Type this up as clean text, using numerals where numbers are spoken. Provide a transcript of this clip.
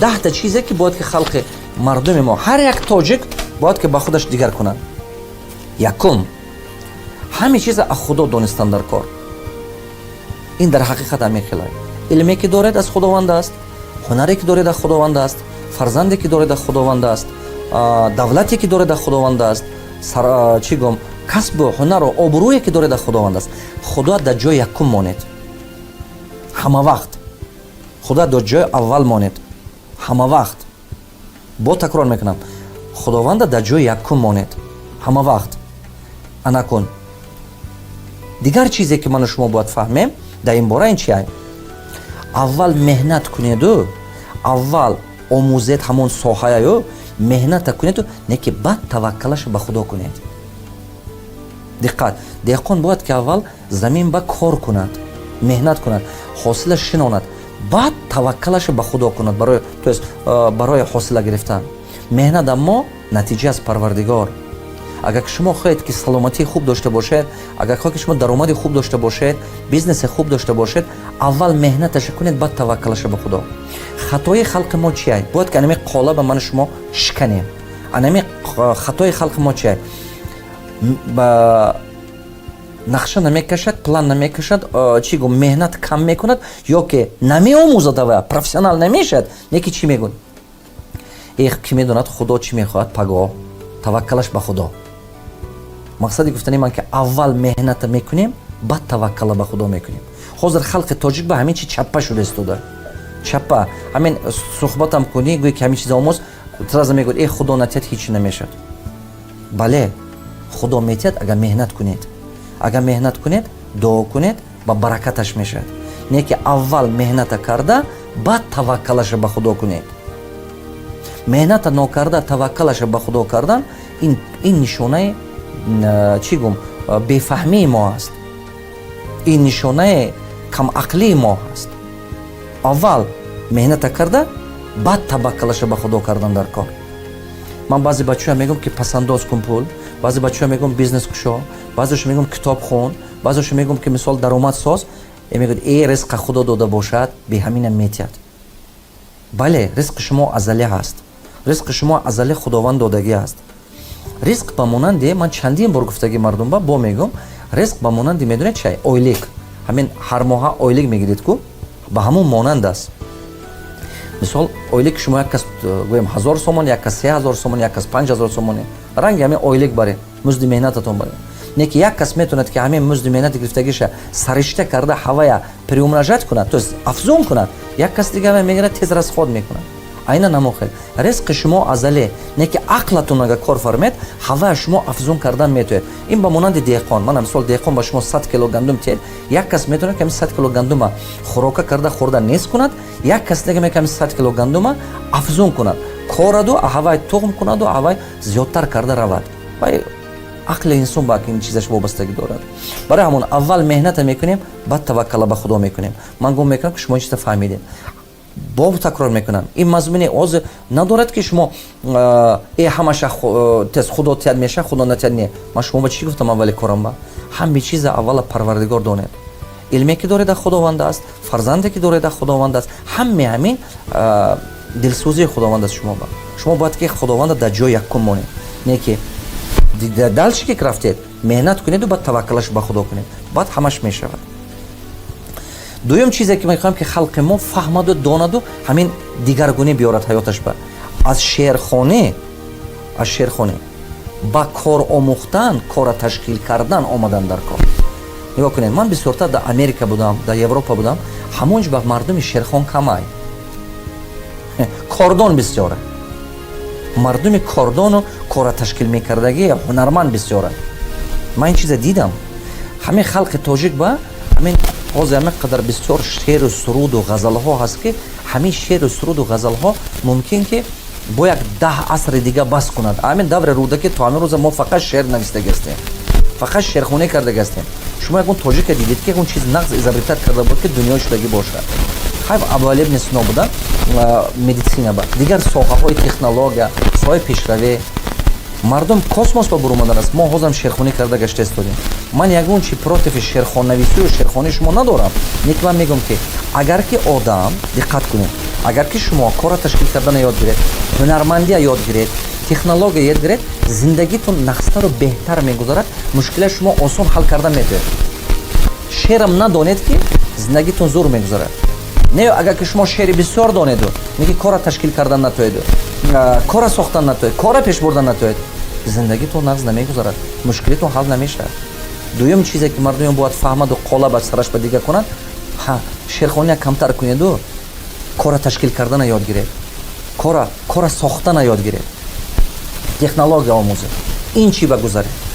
10 تا چیزه که باید که خلق مردم ما هر یک تاجیک باید که با خودش دیگر کنند. یکم همه چیز از خدا دانستن در کار. این در حقیقت همیخیل علمی که دارد از خداوند است، هنری که دارد از خداوند است، فرزندی که دارد از خداوند است، دولتی که دارد از خداوند است، چی گم کسب و هنر و آبرویی که دارد از خداوند است. خدا در جای یکم ماند همه وقت. خدا در جای اول ماند همه وقت. با تکرار میکنم، خداوند در جای یکم ماند همه وقت. انا کن دیگر چیزی که من و شما باید فهمیم در این باره این چیه؟ اول مهنت کنید و اول آموزید همون ساحه و مهنت کنید و نه که بعد توکلش به خدا کنید. دقت، دهقان باید که اول زمین با کار کند، مهنت کند، حاصلش شناند، بعد توکلش به خدا کند برای حاصل گرفتن. مهنت اما نتیجه از پروردگار. اگر شما خواهید که سلامتی خوب داشته باشید، اگر خواهید که شما درآمد خوب داشته باشید، بیزنس خوب داشته باشید، اول مهنتش کنید بعد توکلش به خدا. خطای خلق ما چیه؟ باید که انمی قالب من شما شکنیم. انمی خطای خلق ما چیه؟ با نقشه نمیکشد، پلان نمیکشد، چی گو مهنت کم میکند یا که نمیآموزد و پروفسیونال نمیشد. یکی چی میگن؟ ایخ کی میدوند خدا چی میخواهد؟ پگاه توکلش به خدا. مقصدی گفتنی من که اول مهنت میکنیم بعد توکل به خدا میکنیم. حاضر خلق تاجیک به همین چی چپه شده استوده. چپه همین صحبتم کنی گویی که همین چیز آموز تراز میگوید ای خدا نتیت هیچ نمیشد. بله خدا میتید اگر مهنت کنید. اگر مهنت کنید دعا کنید با برکتش میشد. نه که اول مهنت کرده بعد توکلش به خدا کنید. مهنت نکرده توکلش به خدا کردن این نشانه چی گم بفهمی ما است. این نشانه کم عقلی ما است. اول مهنت کرده بعد توکلش به خدا کردن در کار. من بعضی بچه‌ها میگم که پسنداز کن پول، بعضی بچه‌ها میگم بیزنس کشا، بعضیش میگم کتاب خون، بعضیش میگم که مثال درآمد ساز. میگم ای رزق خدا داده باشد به همین میتید. بله رزق شما ازلی هست. رزق شما ازلی خداوند دادگی است. رزق به مانند من چندین بار گفتگی مردم با میگم رزق به مانند میدونید چی؟ اویلیک. همین هر ماه اویلیک میگیرید کو به همون مانند است. مثال اویلیک شما یک کس گویم 1000 سومون، یک کس 3000 سومون، یک کس 5000 سومونه. رنگ همین اویلیک بره مزد مهنتتون بره. نه که یک کس میتوند که همین مزد مهنت گرفتگیش سرشته کرده هوای پریومناژت کند، تو افزون کند. یک کس دیگه میگیره تیز رس خود میکنه. اینا نموخه. رزق شما ازله. نه که عقلتون اگر کار فرمید هوا شما افزون کردن میتونه. این به مانند دهقان. من مثال دهقان با شما 100 کیلو گندم تید، یک کس میتونه که 100 کیلو گندم خوراک کرده خورده نیست کند، یک کس دیگه میگه 100 کیلو گندم افزون کند، کارد و هوای تخم کند و هوای زیادتر کرده رود. برای عقل انسان با این چیزش وابستگی دارد. برای همون اول مهنت میکنیم بعد توکل به خدا میکنیم. من گم میکنم که شما چیز فهمیدین. با تکرار میکنم این مضمون اوز ندارد که شما ای همش تز خدا تیاد میشه خدا نتیاد نیه. من شما با چی گفتم اولی کارم با همه چیز اول پروردگار داند. علمی که دارید خداوند است، فرزندی که دارید خداوند است، همین دلسوزی خداوند است. شما باید که خداوند در جای یکم مونید، نه که دلچی که رفتید مهنت کنید و بعد توکلش به خدا کنید، بعد همش میشود. دویم چیزی که میخوام که خلق ما فهمد و داند و همین دیگرگونی بیارد حیاتش به از شعرخانه با کار آموختن، کار تشکیل کردن آمدن در کار. نگاه کنید من بسیارتر در امریکا بودم، در اروپا بودم، همونج به مردم شعرخوان کمای کاردان بسیاره. مردم کاردان و کار تشکیل میکردگی هنرمند بسیاره. من این چیز دیدم. همین خلق تاجیک با همین همه قدر بسیار شعر و سرود و غزل ها هست که همین شعر و سرود و غزل ها ممکن که با یک 10 عصر دیگه بس کند. همین دور روده که تا همین روز ما فقط شعر نوشته گستیم، فقط شعرخوانی کرده گستیم. شما یکون تاجیک دیدید که اون چیز نقض ازابریتت کرده بود که دنیا شدگی باشد. خیلی اول ابن سینا بودن مدیسینا با دیگر ساحه های تکنولوژی، ساحه پیشروی مردم کосмос با برآمدن است. ما حاضرم شعرخوانی کرده گشته استودیم. من یگون چی پروتف شعرخوان نویسی و شعرخوانی شما ندارم. نیک من میگم که اگر که آدم دقت کنید، агар ки шумо кора ташкил кардана ёд гиред, ҳунармандия ёд гиред, технология ёд гиред, зиндагитон нақстару беҳтар мегузарад, мушкилаи шумо осон ҳал карда метавед. шеърам надонед ки зиндагитон зур мегузарад. Не агар ки шумо шеъри бисёр донеду, меги кора ташкил кардан натоеду, кора сохтан натоед, кора пеш бурдан натоед, зиндагитон нағз намегузарад, мушкилитон ҳал намешавад. дуюм чизе ки мардумон бояд фаҳмаду қолаба сараш ба дига кунанд, шерхония камтар кунеду, кора ташкил кардана ёд гиред, кора сохтана ёд гиред, технология омӯзед, ин чӣ ба гузаред.